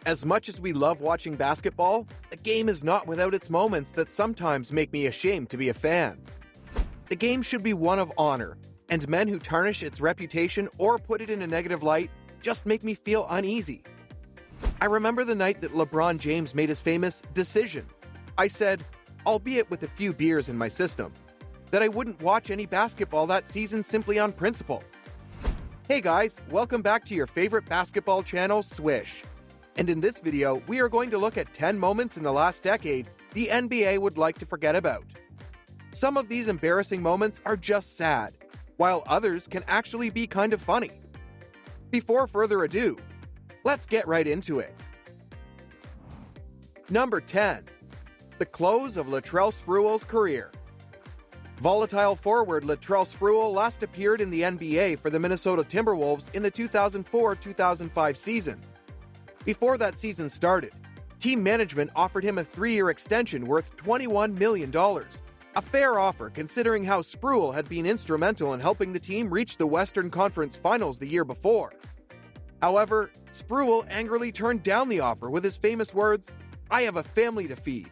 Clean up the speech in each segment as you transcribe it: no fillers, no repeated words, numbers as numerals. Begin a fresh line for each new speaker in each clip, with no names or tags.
As much as we love watching basketball, the game is not without its moments that sometimes make me ashamed to be a fan. The game should be one of honor, and men who tarnish its reputation or put it in a negative light just make me feel uneasy. I remember the night that LeBron James made his famous decision. I said, albeit with a few beers in my system, that I wouldn't watch any basketball that season simply on principle. Hey guys, welcome back to your favorite basketball channel, Swish. And in this video, we are going to look at 10 moments in the last decade the NBA would like to forget about. Some of these embarrassing moments are just sad, while others can actually be kind of funny. Before further ado, let's get right into it. Number 10. The close of Latrell Sprewell's career. Volatile forward Latrell Sprewell last appeared in the NBA for the Minnesota Timberwolves in the 2004-2005 season. Before that season started, team management offered him a 3-year extension worth $21 million, a fair offer considering how Sprewell had been instrumental in helping the team reach the Western Conference Finals the year before. However, Sprewell angrily turned down the offer with his famous words, "I have a family to feed."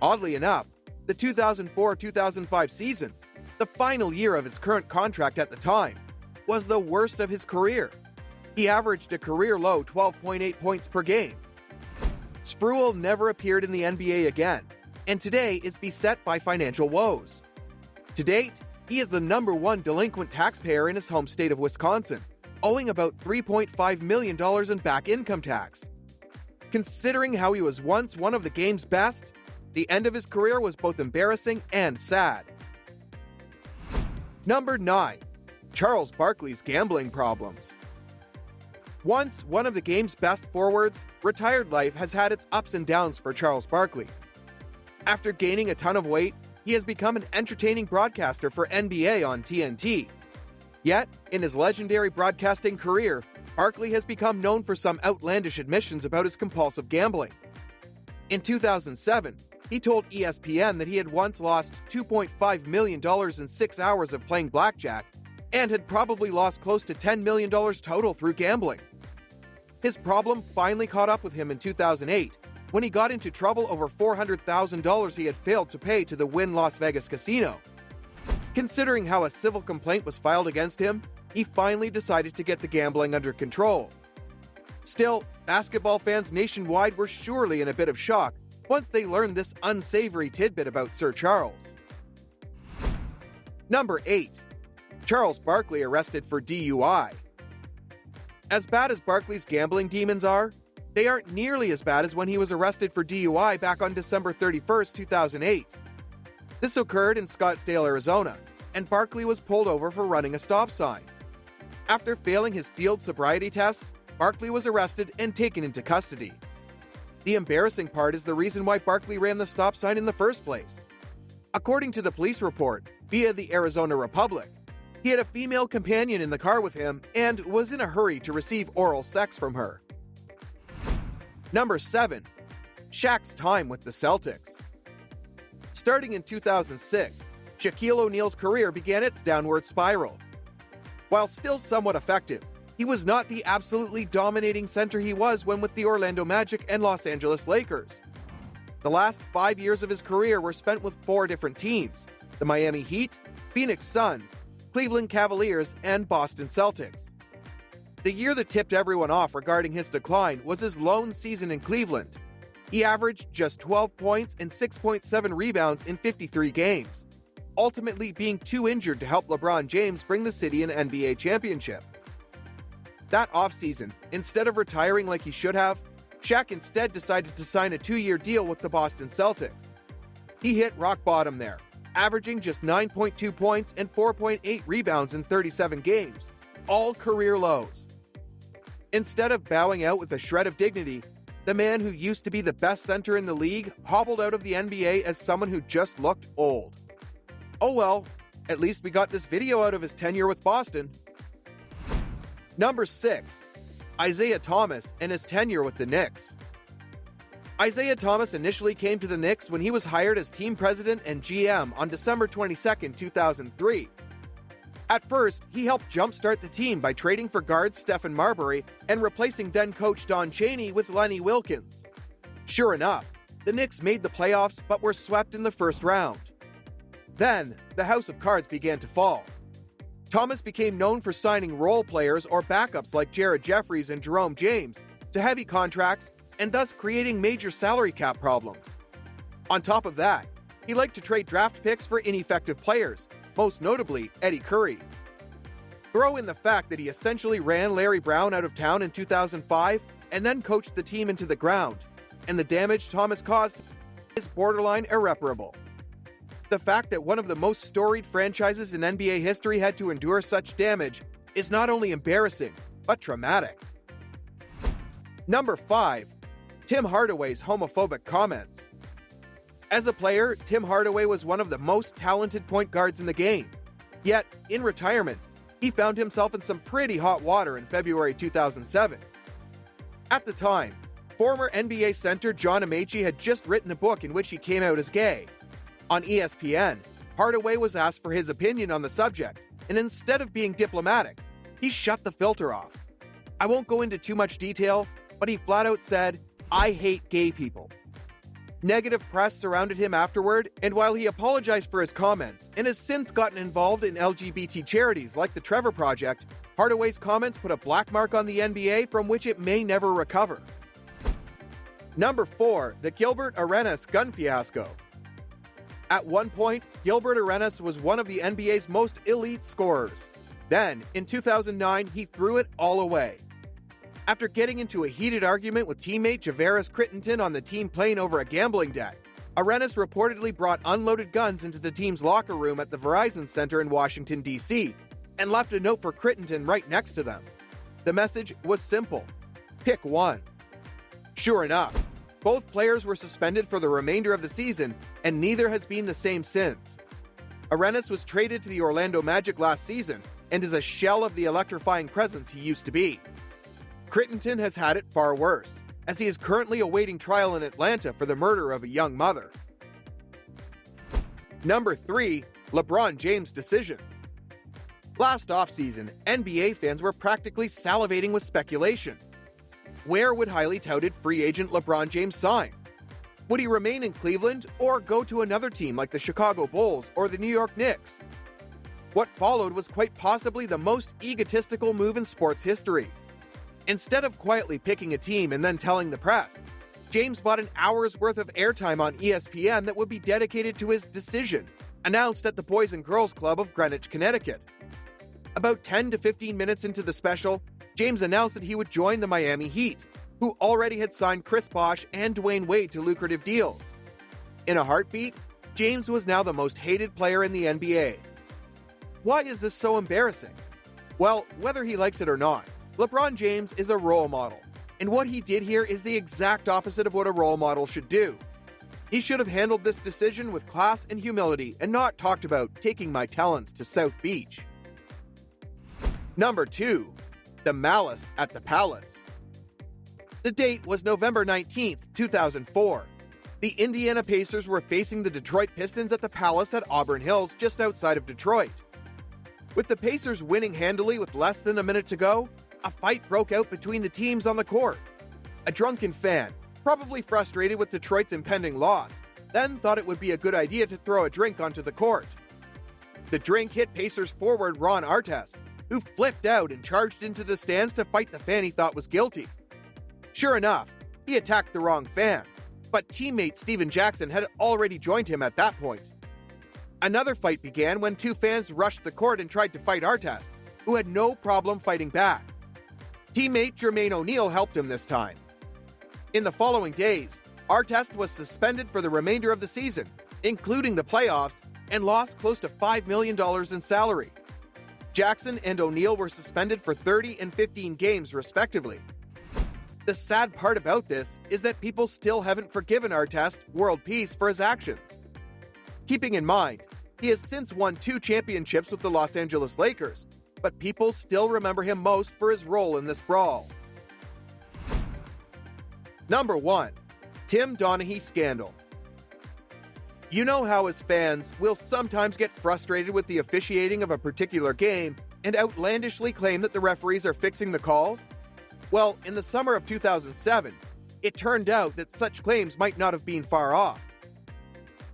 Oddly enough, the 2004-2005 season, the final year of his current contract at the time, was the worst of his career. He averaged a career-low 12.8 points per game. Sprewell never appeared in the NBA again, and today is beset by financial woes. To date, he is the #1 delinquent taxpayer in his home state of Wisconsin, owing about $3.5 million in back income tax. Considering how he was once one of the game's best, the end of his career was both embarrassing and sad. Number 9. Charles Barkley's gambling problems. Once one of the game's best forwards, retired life has had its ups and downs for Charles Barkley. After gaining a ton of weight, he has become an entertaining broadcaster for NBA on TNT. Yet, in his legendary broadcasting career, Barkley has become known for some outlandish admissions about his compulsive gambling. In 2007, he told ESPN that he had once lost $2.5 million in 6 hours of playing blackjack and had probably lost close to $10 million total through gambling. His problem finally caught up with him in 2008 when he got into trouble over $400,000 he had failed to pay to the Wynn Las Vegas casino. Considering how a civil complaint was filed against him, he finally decided to get the gambling under control. Still, basketball fans nationwide were surely in a bit of shock once they learned this unsavory tidbit about Sir Charles. Number 8. Charles Barkley arrested for DUI. As bad as Barkley's gambling demons are, they aren't nearly as bad as when he was arrested for DUI back on December 31, 2008. This occurred in Scottsdale, Arizona, and Barkley was pulled over for running a stop sign. After failing his field sobriety tests, Barkley was arrested and taken into custody. The embarrassing part is the reason why Barkley ran the stop sign in the first place. According to the police report, via the Arizona Republic, he had a female companion in the car with him and was in a hurry to receive oral sex from her. Number 7. Shaq's time with the Celtics. Starting in 2006, Shaquille O'Neal's career began its downward spiral. While still somewhat effective, he was not the absolutely dominating center he was when with the Orlando Magic and Los Angeles Lakers. The last 5 years of his career were spent with 4 different teams: the Miami Heat, Phoenix Suns, Cleveland Cavaliers, and Boston Celtics. The year that tipped everyone off regarding his decline was his lone season in Cleveland. He averaged just 12 points and 6.7 rebounds in 53 games, ultimately being too injured to help LeBron James bring the city an NBA championship. That offseason, instead of retiring like he should have, Shaq instead decided to sign a 2-year deal with the Boston Celtics. He hit rock bottom there, averaging just 9.2 points and 4.8 rebounds in 37 games, all career lows. Instead of bowing out with a shred of dignity, the man who used to be the best center in the league hobbled out of the NBA as someone who just looked old. Oh well, at least we got this video out of his tenure with Boston. Number 6. Isaiah Thomas and his tenure with the Knicks. Isaiah Thomas initially came to the Knicks when he was hired as team president and GM on December 22, 2003. At first, he helped jumpstart the team by trading for guards Stephen Marbury and replacing then-coach Don Chaney with Lenny Wilkins. Sure enough, the Knicks made the playoffs but were swept in the first round. Then, the house of cards began to fall. Thomas became known for signing role players or backups like Jared Jeffries and Jerome James to heavy contracts and thus creating major salary cap problems. On top of that, he liked to trade draft picks for ineffective players, most notably Eddie Curry. Throw in the fact that he essentially ran Larry Brown out of town in 2005 and then coached the team into the ground, and the damage Thomas caused is borderline irreparable. The fact that one of the most storied franchises in NBA history had to endure such damage is not only embarrassing, but traumatic. Number 5. Tim Hardaway's homophobic comments. As a player, Tim Hardaway was one of the most talented point guards in the game. Yet, in retirement, he found himself in some pretty hot water in February 2007. At the time, former NBA center John Amaechi had just written a book in which he came out as gay. On ESPN, Hardaway was asked for his opinion on the subject, and instead of being diplomatic, he shut the filter off. I won't go into too much detail, but he flat out said, "I hate gay people." Negative press surrounded him afterward, and while he apologized for his comments and has since gotten involved in LGBT charities like the Trevor Project, Hardaway's comments put a black mark on the NBA from which it may never recover. Number 4. The Gilbert Arenas gun fiasco. At one point, Gilbert Arenas was one of the NBA's most elite scorers. Then, in 2009, he threw it all away. After getting into a heated argument with teammate Javaris Crittenton on the team plane over a gambling debt, Arenas reportedly brought unloaded guns into the team's locker room at the Verizon Center in Washington, D.C., and left a note for Crittenton right next to them. The message was simple: pick one. Sure enough, both players were suspended for the remainder of the season, and neither has been the same since. Arenas was traded to the Orlando Magic last season and is a shell of the electrifying presence he used to be. Crittenton has had it far worse, as he is currently awaiting trial in Atlanta for the murder of a young mother. Number 3. LeBron James' decision. Last offseason, NBA fans were practically salivating with speculation. Where would highly touted free agent LeBron James sign? Would he remain in Cleveland or go to another team like the Chicago Bulls or the New York Knicks? What followed was quite possibly the most egotistical move in sports history. Instead of quietly picking a team and then telling the press, James bought an hour's worth of airtime on ESPN that would be dedicated to his decision, announced at the Boys and Girls Club of Greenwich, Connecticut. About 10 to 15 minutes into the special, James announced that he would join the Miami Heat, who already had signed Chris Bosh and Dwayne Wade to lucrative deals. In a heartbeat, James was now the most hated player in the NBA. Why is this so embarrassing? Well, whether he likes it or not, LeBron James is a role model, and what he did here is the exact opposite of what a role model should do. He should have handled this decision with class and humility and not talked about taking my talents to South Beach. Number 2. The Malice at the Palace. The date was November 19th, 2004. The Indiana Pacers were facing the Detroit Pistons at the Palace at Auburn Hills just outside of Detroit. With the Pacers winning handily with less than a minute to go, a fight broke out between the teams on the court. A drunken fan, probably frustrated with Detroit's impending loss, then thought it would be a good idea to throw a drink onto the court. The drink hit Pacers forward Ron Artest, who flipped out and charged into the stands to fight the fan he thought was guilty. Sure enough, he attacked the wrong fan, but teammate Steven Jackson had already joined him at that point. Another fight began when two fans rushed the court and tried to fight Artest, who had no problem fighting back. Teammate Jermaine O'Neal helped him this time. In the following days, Artest was suspended for the remainder of the season, including the playoffs, and lost close to $5 million in salary. Jackson and O'Neal were suspended for 30 and 15 games, respectively. The sad part about this is that people still haven't forgiven Artest, world peace, for his actions. Keeping in mind, he has since won 2 championships with the Los Angeles Lakers, but people still remember him most for his role in this brawl. Number 1. Tim Donaghy scandal. You know how, as fans, we'll sometimes get frustrated with the officiating of a particular game and outlandishly claim that the referees are fixing the calls? Well, in the summer of 2007, it turned out that such claims might not have been far off.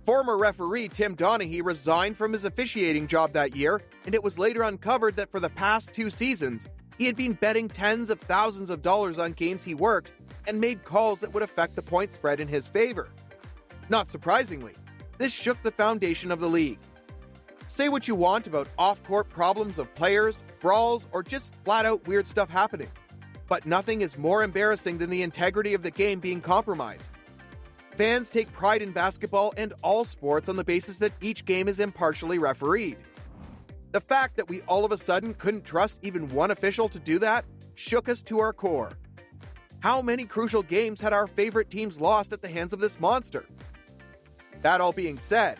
Former referee Tim Donaghy resigned from his officiating job that year, and it was later uncovered that for the past 2 seasons, he had been betting tens of thousands of dollars on games he worked and made calls that would affect the point spread in his favor. Not surprisingly, this shook the foundation of the league. Say what you want about off-court problems of players, brawls, or just flat-out weird stuff happening, but nothing is more embarrassing than the integrity of the game being compromised. Fans take pride in basketball and all sports on the basis that each game is impartially refereed. The fact that we all of a sudden couldn't trust even one official to do that shook us to our core. How many crucial games had our favorite teams lost at the hands of this monster? That all being said,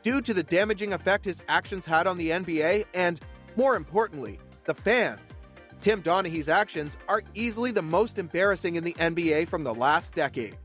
due to the damaging effect his actions had on the NBA and, more importantly, the fans, Tim Donaghy's actions are easily the most embarrassing in the NBA from the last decade.